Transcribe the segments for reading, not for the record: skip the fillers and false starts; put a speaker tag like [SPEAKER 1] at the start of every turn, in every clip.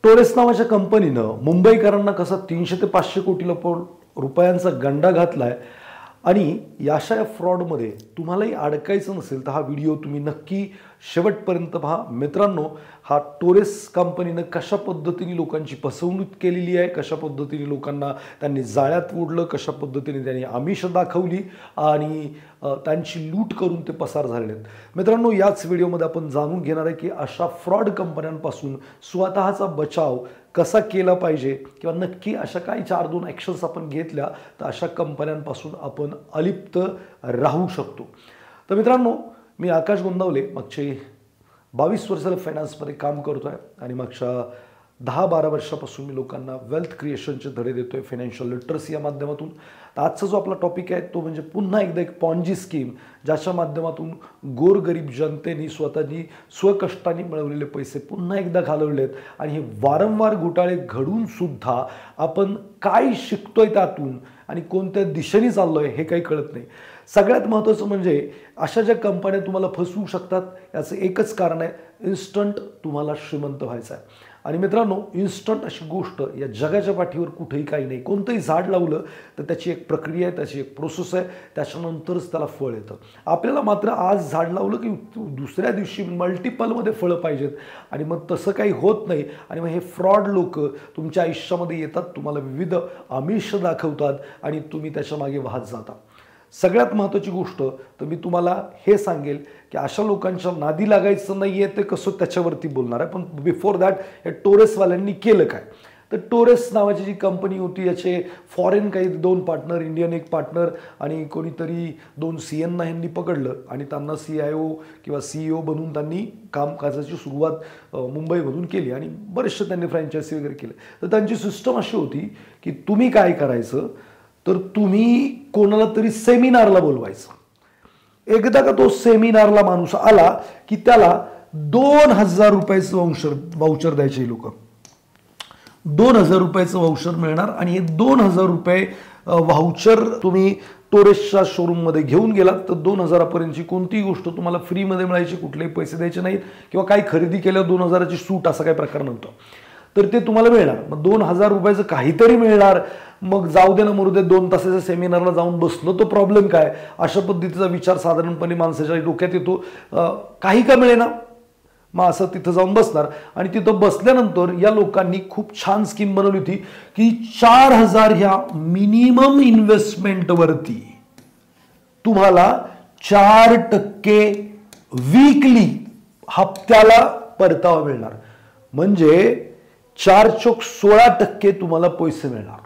[SPEAKER 1] Torres नावाच्या कंपनीनं मुंबईकरांना कसा 300 ते 500 कोटी रुपयांचा गंडा घातलाय आणि याशा फ्रॉडमध्ये तुम्हालाही अडकायचं नसेल तर हा व्हिडिओ तुम्ही नक्की शेवटपर्यंत पहा. मित्रांनो, हा टोरेस कंपनीनं कशा पद्धतीने लोकांची फसवणूक केलेली आहे, कशा पद्धतीने लोकांना त्यांनी जाळ्यात ओढलं, कशा पद्धतीने त्यांनी आमिष दाखवली आणि त्यांची लूट करून ते पसार झालेले आहेत. मित्रांनो, याच व्हिडिओमध्ये आपण जाणून घेणार आहे की अशा फ्रॉड कंपन्यांपासून स्वतःचा बचाव कसा केला पाहिजे किंवा नक्की अशा काही 4-2 ॲक्शन्स आपण घेतल्या तर अशा कंपन्यांपासून आपण अलिप्त राहू शकतो. तर मित्रांनो, मी आकाश गोंदावले मागचे 22 वर्षाला फायनान्समध्ये काम करतो आहे आणि मागच्या 10-12 वर्षापासून मी लोकांना वेल्थ क्रिएशनचे धडे देतो आहे फायनान्शियल लिटरसी या माध्यमातून. तर आजचा जो आपला टॉपिक आहे तो म्हणजे पुन्हा एकदा एक पॉन्जी स्कीम, ज्याच्या माध्यमातून गोरगरीब जनतेने स्वतःनी स्वकष्टाने मिळवलेले पैसे पुन्हा एकदा घालवलेत आणि हे वारंवार घोटाळे घडून सुद्धा आपण काय शिकतोय त्यातून आणि कोणत्या दिशेने चाललोय हे काही कळत नाही. सगळ्यात महत्त्वाचं म्हणजे अशा ज्या कंपन्या तुम्हाला फसवू शकतात याचं एकच कारण आहे, इन्स्टंट तुम्हाला श्रीमंत व्हायचं आहे. आणि मित्रांनो, इन्स्टंट अशी गोष्ट या जगाच्या पाठीवर कुठेही काही नाही. कोणतंही झाड लावलं तर त्याची एक प्रक्रिया आहे, त्याची एक प्रोसेस आहे, त्याच्यानंतरच त्याला फळ येतं. आपल्याला मात्र आज झाड लावलं की दुसऱ्या दिवशी मल्टिपलमध्ये फळं पाहिजेत आणि मग तसं काही होत नाही. आणि मग हे फ्रॉड लोक तुमच्या आयुष्यामध्ये येतात, तुम्हाला विविध आमिष दाखवतात आणि तुम्ही त्याच्या मागे वाहत जाता. सगळ्यात महत्त्वाची गोष्ट तर मी तुम्हाला हे सांगेल की अशा लोकांच्या नादी लागायचं नाही आहे, ते कसं त्याच्यावरती बोलणार आहे. पण बिफोर दॅट या टोरेसवाल्यांनी केलं काय? तर टोरेस नावाची जी कंपनी होती याचे फॉरेन काही 2 पार्टनर, इंडियन एक पार्टनर आणि कोणीतरी 2 CN यांनी पकडलं आणि त्यांना CIO किंवा CEO बनवून त्यांनी कामकाजाची सुरुवात मुंबईमधून केली आणि बरेचसे त्यांनी फ्रँचायझी वगैरे केले. तर त्यांची सिस्टम अशी होती की तुम्ही काय करायचं तर तुम्ही कोणाला तरी सेमिनारला बोलवायचं. एकदा का तो सेमिनारला माणूस आला की त्याला 2000 रुपयाचं वाउचर द्यायचे लोक. 2000 रुपयाचं वाउचर मिळणार आणि हे 2000 रुपये वाउचर तुम्ही टोरेसच्या शोरूममध्ये घेऊन गेलात तर 2000 पर्यंतची कोणतीही गोष्ट तुम्हाला फ्रीमध्ये मिळायची, कुठलेही पैसे द्यायचे नाहीत किंवा काही खरेदी केल्यावर 2000ची सूट असा काही प्रकार नव्हता. तर ते तुम्हाला मिळणार. मग 2000 रुपयाचं काहीतरी मिळणार. मग जाऊ दे ना मरू दे, 2 तासाच्या सेमिनारला जाऊन बसलो तो प्रॉब्लेम काय, अशा पद्धतीचा विचार साधारणपणे माणसाच्या डोक्यात येतो. काही का मिळेना, मग असं तिथं जाऊन बसणार आणि तिथं बसल्यानंतर या लोकांनी खूप छान स्कीम बनवली होती की 4000 ह्या मिनिमम इन्व्हेस्टमेंटवरती तुम्हाला 4% वीकली हप्त्याला परतावा मिळणार. म्हणजे 4 चोक 16% तुम्हाला पैसे मिळणार.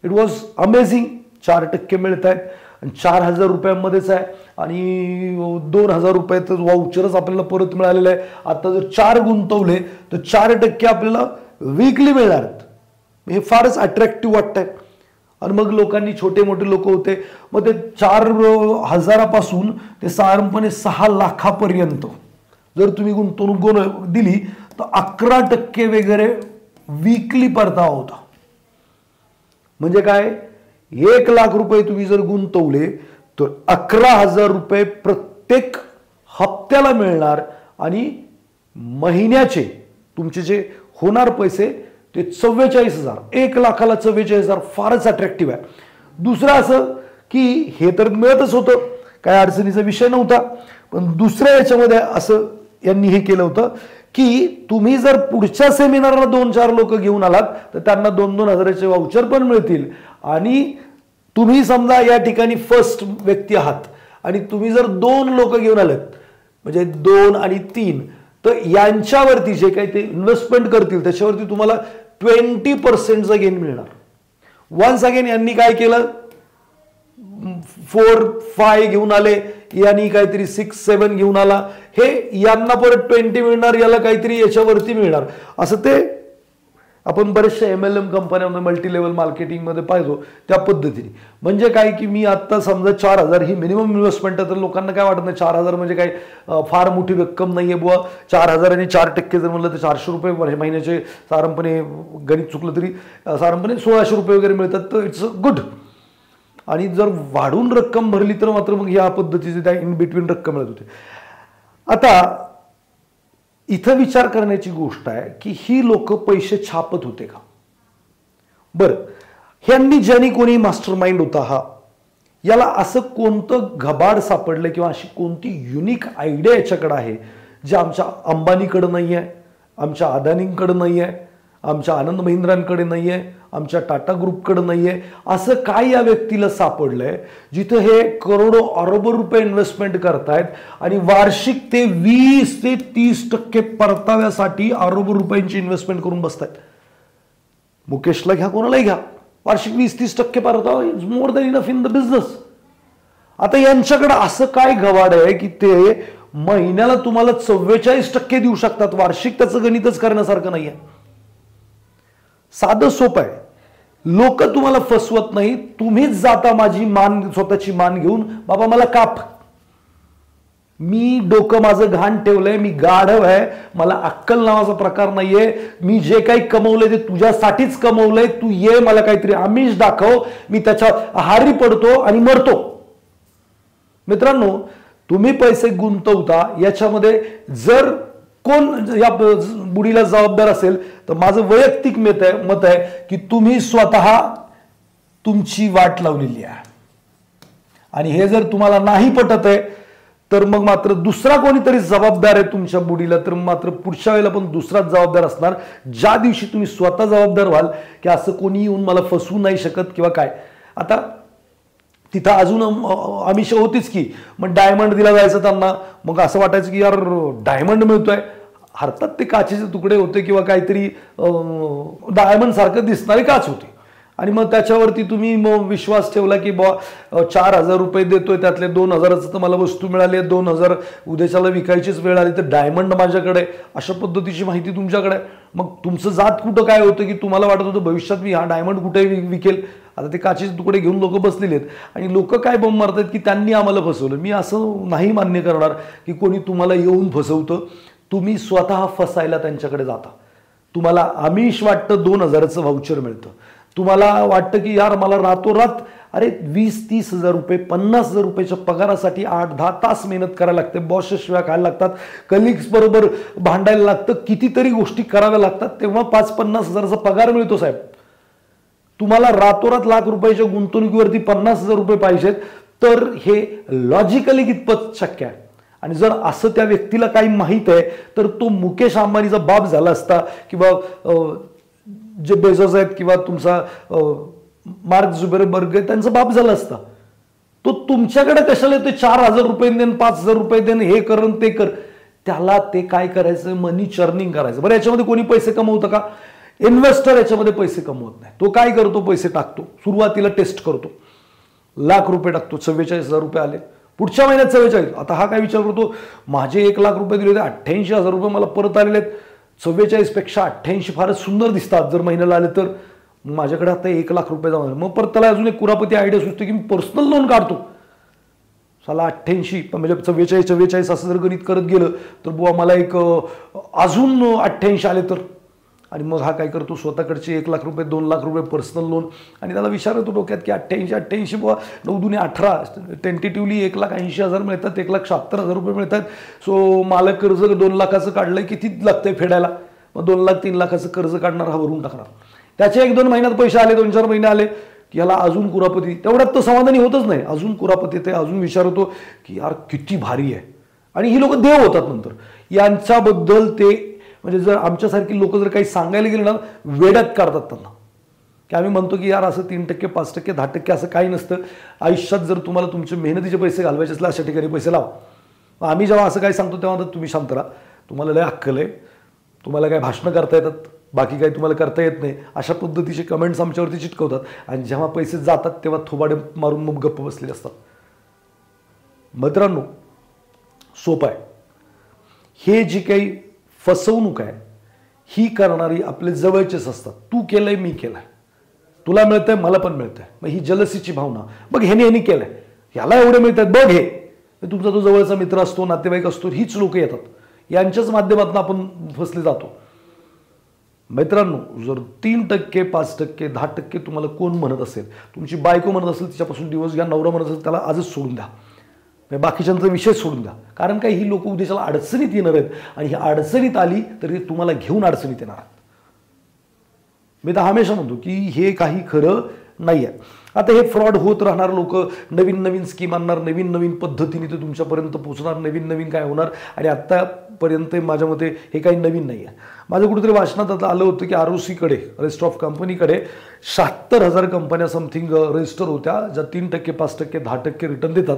[SPEAKER 1] It was amazing. 4% मिळत आहेत आणि 4000 रुपयांमध्येच आहे आणि 2000 रुपयाचं वाउचरच आपल्याला परत मिळालेलं आहे. आता जर 4 गुंतवले तर 4% आपल्याला वीकली मिळणार आहेत. हे फारच अट्रॅक्टिव्ह वाटतंय. आणि मग लोकांनी, छोटे मोठे लोक होते, मग ते 4000 पासून ते साधारणपणे 6 लाखापर्यंत जर तुम्ही गुंतवणूक दिली तर 11% वगैरे वीकली परतावा होता. म्हणजे काय, 1 लाख रुपये तुम्ही जर गुंतवले तर 11000 रुपये प्रत्येक हप्त्याला मिळणार आणि महिन्याचे तुमचे जे होणार पैसे ते 44,000. 1 लाखाला 44,000 फारच अट्रॅक्टिव्ह आहे. दुसरं असं की हे तर मिळतच होतं, काय अडचणीचा विषय नव्हता. पण दुसऱ्या याच्यामध्ये असं यांनी हे केलं होतं की तुम्ही जर पुढच्या सेमिनारला 2-4 लोक घेऊन आलात तर त्यांना 2-2 हजाराचे वाउचर पण मिळतील. आणि तुम्ही समजा या ठिकाणी फर्स्ट व्यक्ती आहात आणि तुम्ही जर 2 लोक घेऊन आलेत म्हणजे 2 आणि 3 तर यांच्यावरती जे काही ते इन्व्हेस्टमेंट करतील त्याच्यावरती तुम्हाला 20% गेन मिळणार. वन्स अगेन यांनी काय केलं, 4-5 घेऊन आले, यांनी काहीतरी 6-7 घेऊन आला, हे यांना परत 20 मिळणार, याला काहीतरी याच्यावरती मिळणार. असं ते आपण बरेचशा MLM कंपन्यांमध्ये मल्टी लेवल मार्केटिंगमध्ये पाहिजो त्या पद्धतीने. म्हणजे काय की मी आता समजा 4000 ही मिनिमम इन्व्हेस्टमेंट आहे तर लोकांना काय वाटत नाही 4000 म्हणजे काय फार मोठी रक्कम नाहीये बुवा. 4000 आणि 4% जर म्हणलं तर 400 रुपये महिन्याचे साधारणपणे, गणित चुकलं तरी साधारणपणे 1600 रुपये वगैरे मिळतात. तर इट्स गुड. आणि जर वाढून रक्कम भरली तर मात्र मग या पद्धतीचे त्या इन बिटवीन रक्कम मिळत होते. आता इथं विचार करण्याची गोष्ट आहे की ही लोक पैसे छापत होते का? बरं, ह्यांनी ज्यांनी कोणी मास्टर माइंड होता हा, याला असं कोणतं घबाड सापडलं किंवा अशी कोणती युनिक आयडिया याच्याकडे आहे जे आमच्या अंबानीकडे नाही आहे, आमच्या अदानींकडे नाही आहे, आमच्या आनंद महिंद्रांकडे नाही आहे, आमच्या टाटा ग्रुपकडे नाही आहे? असं काय या व्यक्तीला सापडलंय जिथं हे करोडो अरबो रुपये इन्व्हेस्टमेंट करतायत आणि वार्षिक ते 20 ते 30% परताव्यासाठी अरबो रुपयांची इन्व्हेस्टमेंट करून बसतायत? मुकेशला घ्या, कोणालाही घ्या, वार्षिक 20-30% परतावा is more than enough in the business. आता यांच्याकडे असं काय घवाड आहे की ते महिन्याला तुम्हाला 44% देऊ शकतात? वार्षिक त्याचं गणितच करण्यासारखं नाहीये. साधं सोपं आहे. लोक तुम्हाला फसवत नाही, तुम्हीच जाता माझी मान, स्वतःची मान घेऊन, बाबा मला काप, मी डोकं माझं घाण ठेवलंय, मी गाढव आहे, मला अक्कल नावाचा प्रकार नाहीये, मी जे काही कमवलंय ते तुझ्यासाठीच कमवलंय, तू ये मला काहीतरी आमिष दाखव, मी त्याच्या आहारी पडतो आणि मरतो. मित्रांनो, तुम्ही पैसे गुंतवता याच्यामध्ये जर कोण या बुडीला जबाबदार असेल तर माझं वैयक्तिक मत आहे की तुम्ही स्वतः तुमची वाट लावलेली आहे. आणि हे जर तुम्हाला नाही पटत आहे तर मग मात्र दुसरा कोणीतरी जबाबदार आहे तुमच्या बुडीला, तर मात्र पुढच्या वेळेला पण दुसराच जबाबदार असणार. ज्या दिवशी तुम्ही स्वतः जबाबदार व्हाल की असं कोणी येऊन मला फसवू नाही शकत किंवा काय. आता तिथं अजून आमिष होतीच की, मग डायमंड दिला जायचं त्यांना, मग असं वाटायचं की यार डायमंड मिळतोय, अर्थात ते काचेचे तुकडे होते किंवा काहीतरी डायमंड सारखं दिसणारी काच होती. आणि मग त्याच्यावरती तुम्ही मग विश्वास ठेवला की बा 4,000 रुपये देतोय, त्यातले 2,000च तर मला वस्तू मिळाली, 2,000 उद्याच्याला विकायचीच वेळ आली तर डायमंड माझ्याकडे, अशा पद्धतीची माहिती तुमच्याकडे. मग तुमचं जात कुठं काय होतं की तुम्हाला वाटत होतं भविष्यात मी हा डायमंड कुठे विकेल. आता ते काचेचे तुकडे घेऊन लोक बसलेले आहेत आणि लोक काय बंब मारतात की त्यांनी आम्हाला फसवलं. मी असं नाही मान्य करणार की कोणी तुम्हाला येऊन फसवतं. तुम्ही स्वतः फसायला त्यांच्याकडे जाता. तुम्हाला आमिष वाटतं 2,000चं व्हाउचर मिळतं, तुम्हाला वाटतं की यार मला रातोरात अरे 20-30 हजार रुपये 50 हजार रुपयाच्या पगारासाठी 8-10 तास मेहनत करायला लागते, बॉसशिवाय खायला लागतात, कलिग्स बरोबर भांडायला लागतं, कितीतरी गोष्टी कराव्या लागतात, तेव्हा 5-50 हजाराचा पगार मिळतो साहेब. तुम्हाला रातोरात लाख रुपयाच्या गुंतवणुकीवरती 50 हजार रुपये पाहिजेत, तर हे लॉजिकली कितपत शक्य आहे? आणि जर असं त्या व्यक्तीला काही माहित आहे तर तो मुकेश अंबानीचा बाप झाला असता किंवा जे बेझोस आहेत किंवा तुमचा मार्क झुकरबर्ग त्यांचा बाप झाला असता. तो तुमच्याकडे कशाला येतो 4,000 रुपये देन, 5,000 रुपये देन, हे कर ते कर. त्याला ते काय करायचं, मनी चर्निंग करायचं. बरं, याच्यामध्ये कोणी पैसे कमवतं का? इन्व्हेस्टर याच्यामध्ये पैसे कमवत नाही. तो काय करतो, पैसे टाकतो, सुरुवातीला टेस्ट करतो, लाख रुपये टाकतो, 44,000 रुपये आले, पुढच्या महिन्यात 44. आता हा काय विचार करतो, माझे 1 लाख रुपये दिले होते, 88,000 रुपये मला परत आलेले आहेत, 44 पेक्षा 88 फारच सुंदर दिसतात जर महिन्याला आले तर, माझ्याकडे आता 1 लाख रुपये जाणार. मग परत त्याला अजून एक कुरापती आयडिया सुचते की मी पर्सनल लोन काढतो. साला 88 म्हणजे 44 असं जर गणित करत गेलं तर बुवा मला एक अजून 88 आले तर. आणि मग हा काय करतो, स्वतःकडचे 1 लाख रुपये 2 लाख रुपये पर्सनल लोन, आणि त्याला विचार येतो डोक्यात की 88 बुवा 9 दुने 18, टेंटेटिव्हली 1,80,000 मिळतात, 1,70,000 रुपये मिळतात. सो मला कर्ज 2 लाखाचं काढलंय, किती लागतंय फेडायला, मग 2 लाख 3 लाखाचं कर्ज काढणार, हा भरून टाकणार. त्याचे 1-2 महिन्यात पैसे आले, 2-4 महिने आले की याला अजून कुरापती. तेवढ्यात तो समाधानी होतच नाही, अजून कुरापती येते, अजून विचार होतो की यार किती भारी आहे. आणि ही लोक देव होतात नंतर. यांच्याबद्दल ते म्हणजे जर आमच्यासारखी लोक जर काही सांगायला गेले ना, वेड्यात काढतात त्यांना. की आम्ही म्हणतो की यार असं 3%, 5%, 10% असं काही नसतं. आयुष्यात जर तुम्हाला तुमचे मेहनतीचे पैसे घालवायचे असले अशा ठिकाणी पैसे लावा. आम्ही जेव्हा असं काही सांगतो तेव्हा तुम्ही शांत राहा, तुम्हाला लय अक्कल आहे, तुम्हाला काय भाषणं करता येतात, बाकी काही तुम्हाला करता येत नाही, अशा पद्धतीचे कमेंट्स आमच्यावरती चिटकवतात. आणि जेव्हा पैसे जातात तेव्हा थोबाडे मारून मग गप्प बसलेले असतात. मित्रांनो, सोपं आहे. हे जी काही फसवणूक आहे ही करणारी आपले जवळचेच असतात. तू केलंय, मी केलंय, तुला मिळतंय, मला पण मिळतंय. मग ही जलसीची भावना, बघ ह्याने केलंय, ह्याला एवढे मिळतात, बघ हे. तुमचा तो जवळचा मित्र असतो, नातेवाईक असतो, हीच लोक येतात, यांच्याच माध्यमातून आपण फसले जातो. मित्रांनो, जर 3%, 5%, 10% तुम्हाला कोण म्हणत असेल, तुमची बायको म्हणत असेल तिच्यापासून डिवोर्स घ्या, नवरा म्हणत असेल त्याला आजच सोडून द्या. बाकीच्यांचा विषय सोडून द्या, कारण काय ही लोक उद्देशाला अडचणीत येणार आहेत आणि ही अडचणीत आली तरी तुम्हाला घेऊन अडचणीत येणार आहेत. मी तर हमेशा म्हणतो की हे काही खरं नाही आहे. आता हे फ्रॉड होत राहणार, लोक नवीन नवीन स्कीम आणणार, नवीन नवीन पद्धतीने ते तुमच्यापर्यंत पोहोचणार, नवीन नवीन काय होणार. आणि आत्तापर्यंत माझ्या मते हे काही नवीन नाही आहे. माझं कुठेतरी वाचनात आता आलं होतं की ROCकडे, रजिस्टर ऑफ कंपनीकडे 76,000 कंपन्या समथिंग रजिस्टर होत्या, ज्या 3%, 5%, 10% रिटर्न देतात.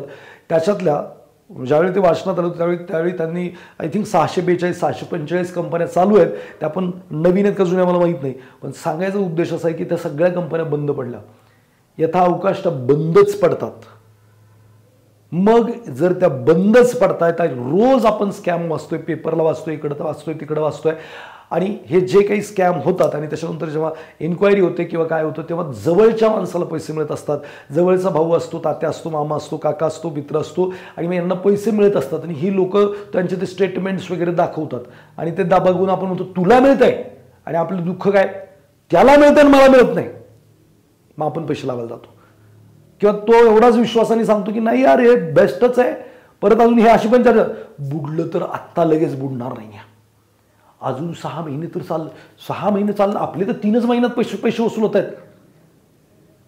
[SPEAKER 1] त्याच्यातल्या ज्यावेळी ते वाचनात आलं त्यावेळी त्यांनी आय थिंक 642, 645 कंपन्या चालू आहेत. त्या पण नवीन आहेत का जुन्या मला माहीत नाही, पण सांगायचा उद्देश असा आहे की त्या सगळ्या कंपन्या बंद पडल्या. यथाअवकाश त्या बंदच पडतात. मग जर त्या बंदच पडतायत, रोज आपण स्कॅम वाचतोय, पेपरला वाचतोय, इकडं वाचतोय, तिकडं वाचतोय, आणि हे जे काही स्कॅम होतात आणि त्याच्यानंतर जेव्हा एन्क्वायरी होते किंवा काय होतं तेव्हा जवळच्या माणसाला पैसे मिळत असतात. जवळचा भाऊ असतो, तात्या असतो, मामा असतो, काका असतो, मित्र असतो, आणि मग यांना पैसे मिळत असतात. आणि ही लोक त्यांचे ते स्टेटमेंट्स वगैरे दाखवतात आणि ते बघून आपण म्हणतो तुला मिळतंय, आणि आपलं दुःख काय, त्याला मिळतंय आणि मला मिळत नाही. मग आपण पैसे लावायला जातो, किंवा तो एवढाच विश्वासाने सांगतो की नाही यार हे बेस्टच आहे. परत अजून हे अशी पण बुडलं तर आत्ता लगेच बुडणार नाही, अजून 6 महिने तर 6 महिने चाललं, आपले तर 3च महिन्यात पैसे वसूल होत आहेत.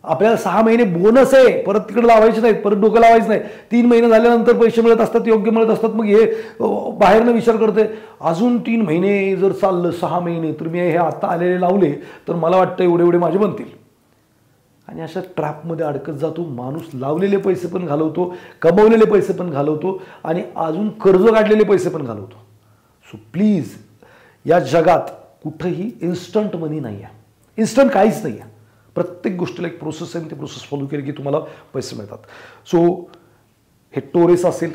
[SPEAKER 1] आपल्याला 6 महिने बोनस आहे, परत तिकडे लावायचे नाहीत, परत डोकं लावायचं नाही. 3 महिने झाल्यानंतर पैसे मिळत असतात, योग्य मिळत असतात. मग हे बाहेरनं विचार करते अजून 3 महिने जर चाललं, 6 महिने, तर मी हे आता आलेले लावले तर मला वाटतं एवढे माझे बनतील. आणि अशा ट्रॅपमध्ये अडकत जातो माणूस. लावलेले पैसे पण घालवतो, कमवलेले पैसे पण घालवतो, आणि अजून कर्ज काढलेले पैसे पण घालवतो. सो प्लीज, या जगात कुठंही इन्स्टंट मनी नाही आहे, इन्स्टंट काहीच नाही आहे. प्रत्येक गोष्टीला एक प्रोसेस आहे, ती प्रोसेस फॉलो केली की तुम्हाला पैसे मिळतात. सो हे टोरेस असेल,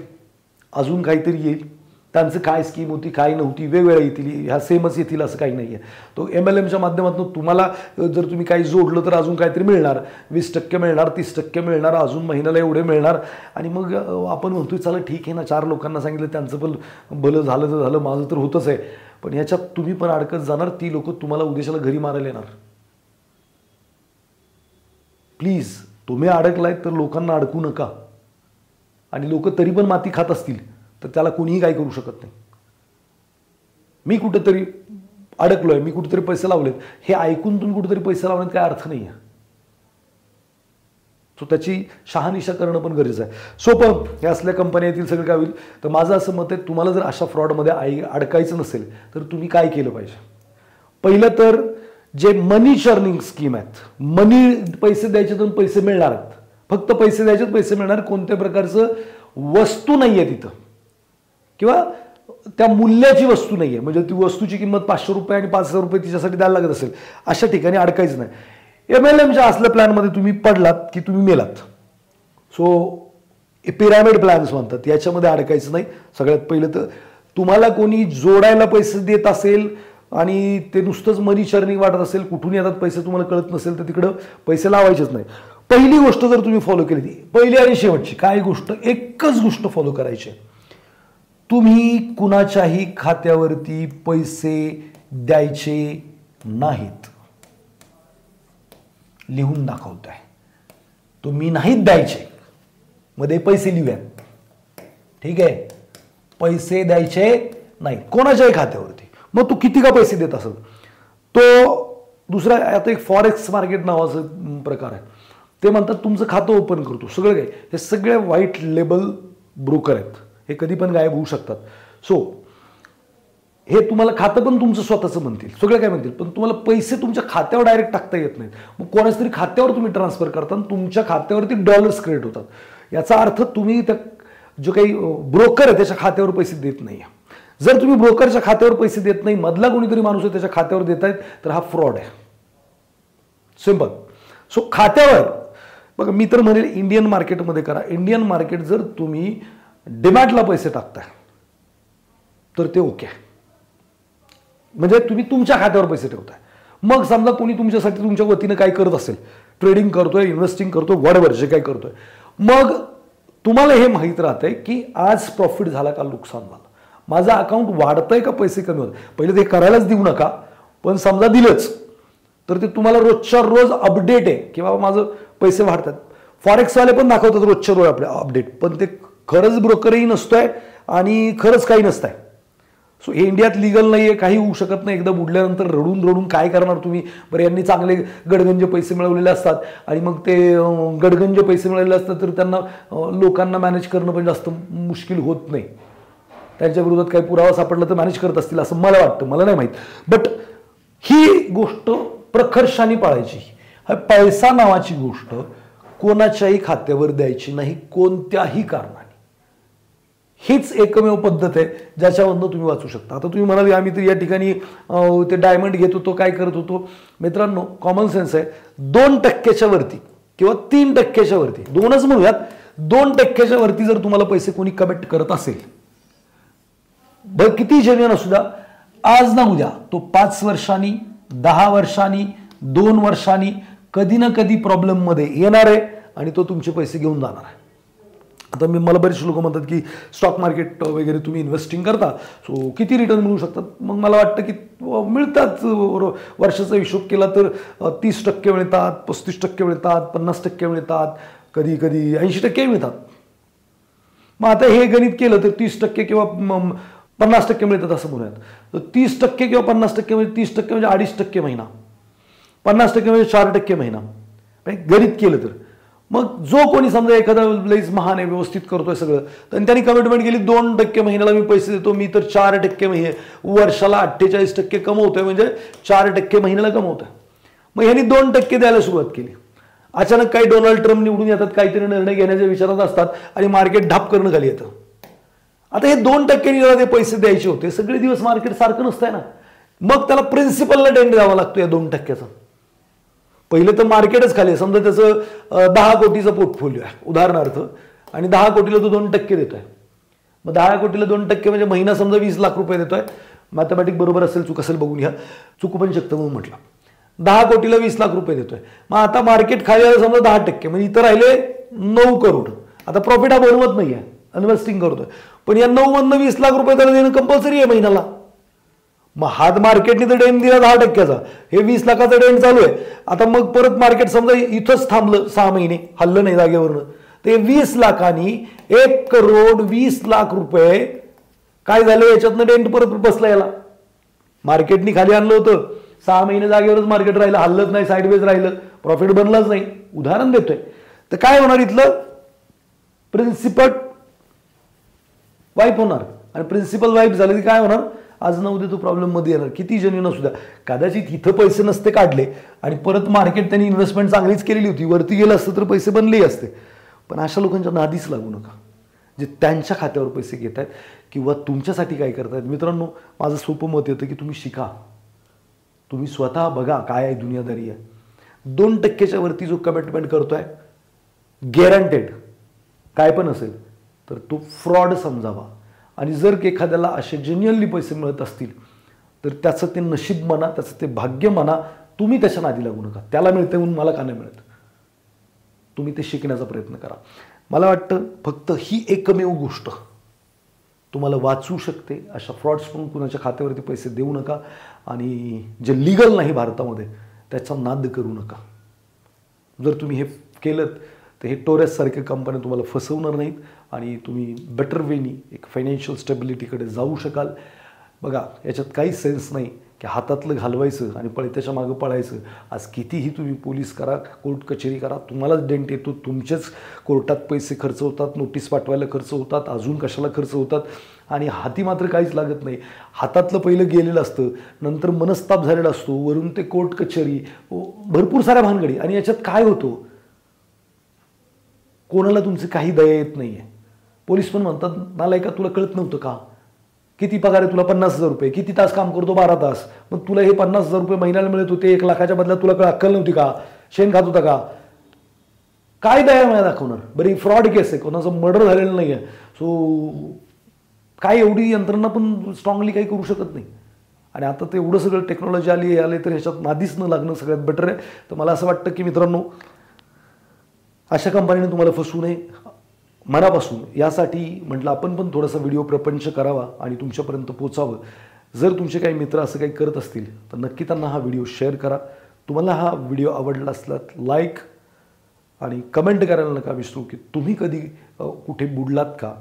[SPEAKER 1] अजून काहीतरी येईल, त्यांचं काय स्कीम होती काय नव्हती वेगवेगळ्या येतील, ह्या सेमच येतील असं काही नाही आहे. तो MLMच्या माध्यमातून तुम्हाला जर तुम्ही काही जोडलं तर अजून काहीतरी मिळणार, 20% मिळणार, 30% मिळणार, अजून महिन्याला एवढे मिळणार. आणि मग आपण म्हणतोय चला ठीक आहे ना, 4 लोकांना सांगितलं त्यांचं पण भलं झालं तर झालं, माझं तर होतच आहे. पण ह्याच्यात तुम्ही पण अडकत जाणार, ती लोक तुम्हाला उद्देशाला घरी मारायला येणार. प्लीज, तुम्ही अडकलाय तर लोकांना अडकू नका. आणि लोक तरी पण माती खात असतील तर त्याला कोणीही काही करू शकत नाही. मी कुठेतरी अडकलोय, मी कुठेतरी पैसे लावलेत, हे ऐकून तुम्ही कुठेतरी पैसे लावण्यात काय अर्थ नाही आहे. सो त्याची शहानिशा करणं पण गरजेचं आहे. सोपं हे असल्या कंपन्या येतील सगळं काय होईल. तर माझं असं मत आहे, तुम्हाला जर अशा फ्रॉडमध्ये अडकायचं नसेल तर तुम्ही काय केलं पाहिजे. पहिलं तर जे मनी चर्निंग स्कीम आहेत, मनी पैसे द्यायचे तर पैसे मिळणार आहेत, फक्त पैसे द्यायचे पैसे मिळणार. कोणत्या प्रकारचं वस्तू नाही आहे तिथं, किंवा त्या मूल्याची वस्तू नाही आहे, म्हणजे ती वस्तूची किंमत 500 रुपये आणि 5,000 रुपये तिच्यासाठी द्यायला लागत असेल, अशा ठिकाणी अडकायचं नाही. MLMच्या असल्या प्लॅनमध्ये तुम्ही पडलात की तुम्ही मेलात. सो पिरामिड प्लॅन्स म्हणतात, याच्यामध्ये अडकायचं नाही. सगळ्यात पहिलं तर तुम्हाला कोणी जोडायला पैसे देत असेल आणि ते नुसतंच मनी चर्निंग वाटत असेल, कुठून येतात पैसे तुम्हाला कळत नसेल, तर तिकडं पैसे लावायचेच नाही. पहिली गोष्ट जर तुम्ही फॉलो केली, ती पहिली आणि शेवटची काय गोष्ट, एकच गोष्ट फॉलो करायची, तुम्ही कुणाच्याही खात्यावरती पैसे द्यायचे नाहीत. लिहून दाखवताय, तुम्ही नाहीत द्यायचे, मध्ये पैसे लिहूयात, ठीक आहे. पैसे द्यायचे नाही कोणाच्याही खात्यावरती. मग तू किती का पैसे देत असेल, तो दुसरा आता एक फॉरेक्स मार्केट नावाचं प्रकार आहे. ते म्हणतात तुमचं खातं ओपन करतो, सगळं काय, हे सगळे व्हाईट लेबल ब्रोकर आहेत, हे कधी पण गायब होऊ शकतात. सो हे तुम्हाला खातं पण तुमचं स्वतःचं म्हणतील, सगळं काय म्हणतील, पण तुम्हाला पैसे तुमच्या खात्यावर डायरेक्ट टाकता येत नाहीत. मग कोणाच तरी खात्यावर तुम्ही ट्रान्सफर करता आणि तुमच्या खात्यावरती डॉलर्स क्रिएट होतात. याचा अर्थ तुम्ही त्या जो काही ब्रोकर आहे त्याच्या खात्यावर पैसे देत नाही. जर तुम्ही ब्रोकरच्या खात्यावर पैसे देत नाही, मधला कोणीतरी माणूस आहे त्याच्या खात्यावर देत आहेत, तर हा फ्रॉड आहे. सिंपल. सो खात्यावर बघा, मी तर म्हणेल इंडियन मार्केटमध्ये करा. इंडियन मार्केट जर तुम्ही डिमॅटला पैसे टाकताय तर ते ओके, म्हणजे तुम्ही तुमच्या खात्यावर पैसे ठेवताय. मग समजा कोणी तुमच्यासाठी तुमच्या वतीनं काय करत असेल, ट्रेडिंग करतोय, इन्व्हेस्टिंग करतोय, व्हॉटएव्हर जे काय करतोय, मग तुम्हाला हे माहीत राहतंय की आज प्रॉफिट झाला का नुकसान झालं, माझं अकाउंट वाढतंय का पैसे कमी होत. पहिले ते करायलाच देऊ नका, पण समजा दिलंच तर ते तुम्हाला रोजच्या रोज अपडेट आहे की बाबा माझं पैसे वाढतात. फॉरेक्सवाले पण दाखवतात रोजच्या रोज आपले अपडेट, पण ते खरंच ब्रोकरही नसतोय आणि खरंच काही नसतंय. सो हे इंडियात लिगल नाही आहे, काही होऊ शकत नाही. एकदा बुडल्यानंतर रडून रडून काय करणार तुम्ही. बरं, यांनी चांगले गडगंज पैसे मिळवलेले असतात आणि मग ते गडगंज पैसे मिळालेले असतात तर त्यांना लोकांना मॅनेज करणं पण जास्त मुश्किल होत नाही. त्यांच्या विरोधात काही पुरावा सापडला तर मॅनेज करत असतील असं मला वाटतं, मला नाही माहीत. बट ही गोष्ट प्रखरशाने पाळायची. हा पैसा नावाची गोष्ट कोणाच्याही खात्यावर द्यायची नाही कोणत्याही कारणाने. हीच एकमेव पद्धत आहे ज्याच्यावरनं तुम्ही वाचू शकता. आता तुम्ही म्हणाले आम्ही तर या ठिकाणी ते डायमंड घेत होतो, काय करत होतो. मित्रांनो, कॉमन सेन्स आहे. 2% वरती किंवा 3% वरती, 2च म्हणूयात, 2% वरती जर तुम्हाला पैसे कोणी कमिट करत असेल, बरं किती जेन्युइन असू द्या, आज ना उद्या तो 5 वर्षांनी, 10 वर्षांनी, 2 वर्षांनी कधी ना कधी प्रॉब्लेममध्ये येणार आहे आणि तो तुमचे पैसे घेऊन जाणार आहे. आता मला बरेचसे लोक म्हणतात की स्टॉक मार्केट वगैरे तुम्ही इन्व्हेस्टिंग करता, सो किती रिटर्न मिळू शकतात. मग मला वाटतं की मिळतात. वर्षाचा हिशोब केला तर 30% मिळतात, 35% मिळतात, 50% मिळतात, कधी कधी 80% मिळतात. मग आता हे गणित केलं तर 30% किंवा 50% मिळतात असं म्हणूयात. तर 30% किंवा 50% म्हणजे 30% म्हणजे 2.5% महिना, 50% म्हणजे 4% महिना. गणित केलं तर मग जो कोणी समजा एखादा लईच महान आहे, व्यवस्थित करतोय सगळं, तर त्यांनी कमिटमेंट केली 2% महिन्याला मी पैसे देतो, मी तर 4% महिने वर्षाला 48% कमवतोय, म्हणजे 4% महिन्याला कमवतोय. मग ह्यांनी 2% द्यायला सुरुवात केली. अचानक काही डोनाल्ड ट्रम्प निवडून येतात, काहीतरी निर्णय घेण्याच्या विचारात असतात आणि मार्केट ढाप करणं खाली येतं. आता हे 2% ज्याला ते पैसे द्यायचे होते, सगळे दिवस मार्केट सारखं नसतंय ना. मग त्याला प्रिन्सिपलला डेंट द्यावा लागतो या 2%चा. पहिले तर मार्केटच खाली, समजा त्याचं 10 कोटीचा पोर्टफोलिओ आहे उदाहरणार्थ, आणि 10 कोटीला तो 2% देतोय. मग 10 कोटीला 2% म्हणजे महिना समजा 20 लाख रुपये देतोय. मॅथमॅटिक बरोबर असेल, चूक असेल बघून घ्या, चूक पण शकतं म्हणून म्हटलं. 10 कोटीला 20 लाख रुपये देतोय. मग आता मार्केट खाली आलं समजा 10%, म्हणजे इथं राहिले 9 करोड. आता प्रॉफिट हा बनवत नाहीये, इन्व्हेस्टिंग करतोय, पण या 9 मधनं 20 लाख रुपये त्याला देणं कंपल्सरी आहे महिन्याला. मग हात मार्केटने तर डेंट दिला 10%चा, हे 20 लाखाचा डेंट चालू आहे. आता मग परत मार्केट समजा इथंच थांबलं 6 महिने, हल्लं नाही जागेवरनं, ते 20 लाखांनी 1 करोड 20 लाख रुपये काय झालं, याच्यातनं डेंट परत बसला. याला मार्केटनी खाली आणलं होतं, 6 महिने जागेवरच मार्केट राहिलं, हल्लत नाही, साईडवेज राहिलं, प्रॉफिट बनलाच नाही. उदाहरण देतोय. तर काय होणार, इथलं प्रिन्सिपल वाईप होणार. आणि प्रिन्सिपल वाईप झालं की काय होणार, आज ना उद्या तो प्रॉब्लेम मध्ये येणार. किती जेन्युइन असू द्या, कदाचित इथं पैसे नसते काढले आणि परत मार्केट त्यांनी इन्व्हेस्टमेंट चांगलीच केलेली होती, वरती गेलं असतं तर पैसे बनलेही असते. पण अशा लोकांच्या नादीच लागू नका जे त्यांच्या खात्यावर पैसे घेत आहेत किंवा तुमच्यासाठी काय करतायत. मित्रांनो, माझं सोपं मत येतं की तुम्ही शिका, तुम्ही स्वतः बघा काय आहे दुनियादारी आहे. 2%च्या वरती जो कमिटमेंट करतोय, गॅरंटेड काय पण असेल तर तो फ्रॉड समजावा. आणि जर एखाद्याला असे जेन्युअनली पैसे मिळत असतील तर त्याचं ते नशीब म्हणा, त्याचं ते भाग्य म्हणा, तुम्ही त्याच्या नादी लागू नका. त्याला मिळते म्हणून मला का नाही मिळत, तुम्ही ते शिकण्याचा प्रयत्न करा. मला वाटतं फक्त ही एकमेव गोष्ट तुम्हाला वाचू शकते. अशा फ्रॉड्सकडून कुणाच्या खात्यावरती पैसे देऊ नका आणि जे लिगल नाही भारतामध्ये त्याचा नाद करू नका. जर तुम्ही हे केलं तर हे टोरेससारख्या कंपन्या तुम्हाला फसवणार नाहीत आणि तुम्ही बेटर वेनी एक फायनान्शियल स्टेबिलिटीकडे जाऊ शकाल. बघा, याच्यात काही सेन्स नाही की हातातलं घालवायचं आणि त्याच्या मागं पळायचं. आज कितीही तुम्ही पोलीस करा, कोर्ट कचेरी करा, तुम्हालाच डेंट येतो. तुमचेच कोर्टात पैसे खर्च होतात, नोटीस पाठवायला खर्च होतात, अजून कशाला खर्च होतात आणि हाती मात्र काहीच लागत नाही. हातातलं पहिलं गेलेलं असतं, नंतर मनस्ताप झालेला असतो, वरून ते कोर्ट कचेरी, भरपूर साऱ्या भानगडी. आणि याच्यात काय होतं, कोणाला तुमची काही दया येत नाहीये. पोलीस पण म्हणतात, नालायका तुला कळत नव्हतं का, किती पगार आहे तुला, 50,000 रुपये, किती तास काम करतो, 12 तास, मग तुला हे 50,000 रुपये महिन्याला मिळत होते, 1 लाखाच्या बदल्यात तुला अक्कल नव्हती का, शेण खात होता का, काय दया मला दाखवणार. बरी फ्रॉड केस आहे, कोणाचं मर्डर झालेलं नाही आहे, सो काय एवढी यंत्रणा पण स्ट्रॉंगली काही करू शकत नाही. आणि आता ते एवढं सगळं टेक्नॉलॉजी आले तर ह्याच्यात नादीच न लागणं सगळ्यात बेटर आहे. तर मला असं वाटतं की मित्रांनो, अशा कंपनीने तुम्हाला फसवू नये मनापासून, यासाठी म्हटलं आपण पण थोडासा व्हिडिओ प्रपंच करावा आणि तुमच्यापर्यंत पोचावं. जर तुमचे काही मित्र असं काही करत असतील तर नक्की त्यांना हा व्हिडिओ शेअर करा. तुम्हाला हा व्हिडिओ आवडला असला लाईक आणि कमेंट करायला नका विसरू की तुम्ही कधी कुठे बुडलात का.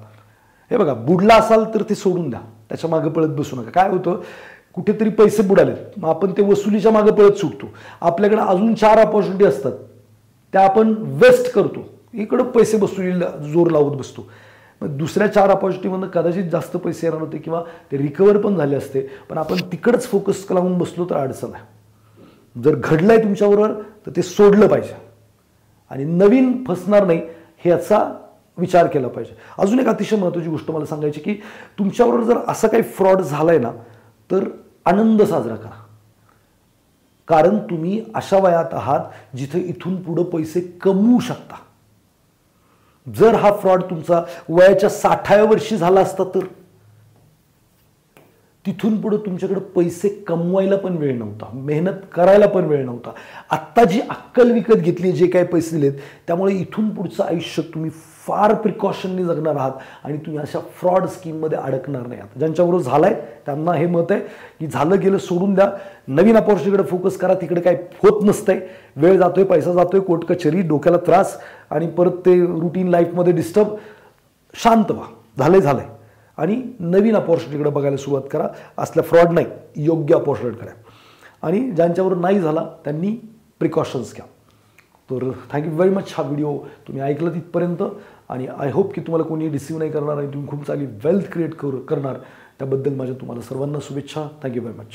[SPEAKER 1] हे बघा, बुडला असाल तर ते सोडून द्या, त्याच्या मागे पळत बसू नका. काय होतं, कुठेतरी पैसे बुडालेत, मग आपण ते वसुलीच्या मागे पळत सुटतो. आपल्याकडे अजून 4 अपॉर्च्युनिटी असतात, त्या आपण वेस्ट करतो, इकडं पैसे वसुलीला जोर लावत बसतो. मग दुसऱ्या 4 अपॉर्च्युनिटीमधून कदाचित जास्त पैसे येणार होते किंवा ते रिकवर पण झाले असते, पण आपण तिकडंच फोकस लावून बसलो तर अडचण आहे. जर घडलंय तुमच्याबरोबर तर ते सोडलं पाहिजे आणि नवीन फसणार नाही ह्याचा विचार केला पाहिजे. अजून एक अतिशय महत्त्वाची गोष्ट मला सांगायची की तुमच्याबरोबर जर असं काही फ्रॉड झालाय ना तर आनंद साजरा करा, कारण तुम्ही अशा वयात आहात जिथे इथून पुढे पैसे कमवू शकता. जर हा फ्रॉड तुमचा वयाच्या 60व्या वर्षी झाला असता तर तिथून पुढे तुमच्याकडे पैसे कमवायला पण वेळ नव्हता, मेहनत करायला पण वेळ नव्हता. आत्ता जी अक्कल विकत घेतली, जे काही पैसे दिलेत, त्यामुळे इथून पुढचं आयुष्य तुम्ही फार प्रिकॉशननी जगणार आहात आणि तुम्ही अशा फ्रॉड स्कीममध्ये अडकणार नाही आहात. ज्यांच्याबरोबर झालाय त्यांना हे मत आहे की झालं गेलं सोडून द्या, नवीन अपॉर्च्युनिटीकडे फोकस करा. तिकडे काय होत नसतंय, वेळ जातोय, पैसा जातोय, कोर्ट कचेरी, डोक्याला त्रास आणि परत ते रुटीन लाईफमध्ये डिस्टर्ब. शांत व्हा, झालंय आणि नवीन अपॉर्च्युनिटीकडे बघायला सुरुवात करा. असल्या फ्रॉड नाही, योग्य अपॉर्च्युनिटी करा. आणि ज्यांच्यावर नाही झाला त्यांनी प्रिकॉशन्स घ्या. तर थँक्यू व्हेरी मच. हा व्हिडिओ तुम्ही ऐकलं तिथपर्यंत आणि आय होप की तुम्हाला कोणी रिसीव्ह नाही करणार आणि तुम्ही खूप चांगली वेल्थ क्रिएट करणार, त्याबद्दल माझ्या तुम्हाला सर्वांना शुभेच्छा. Thank you very much.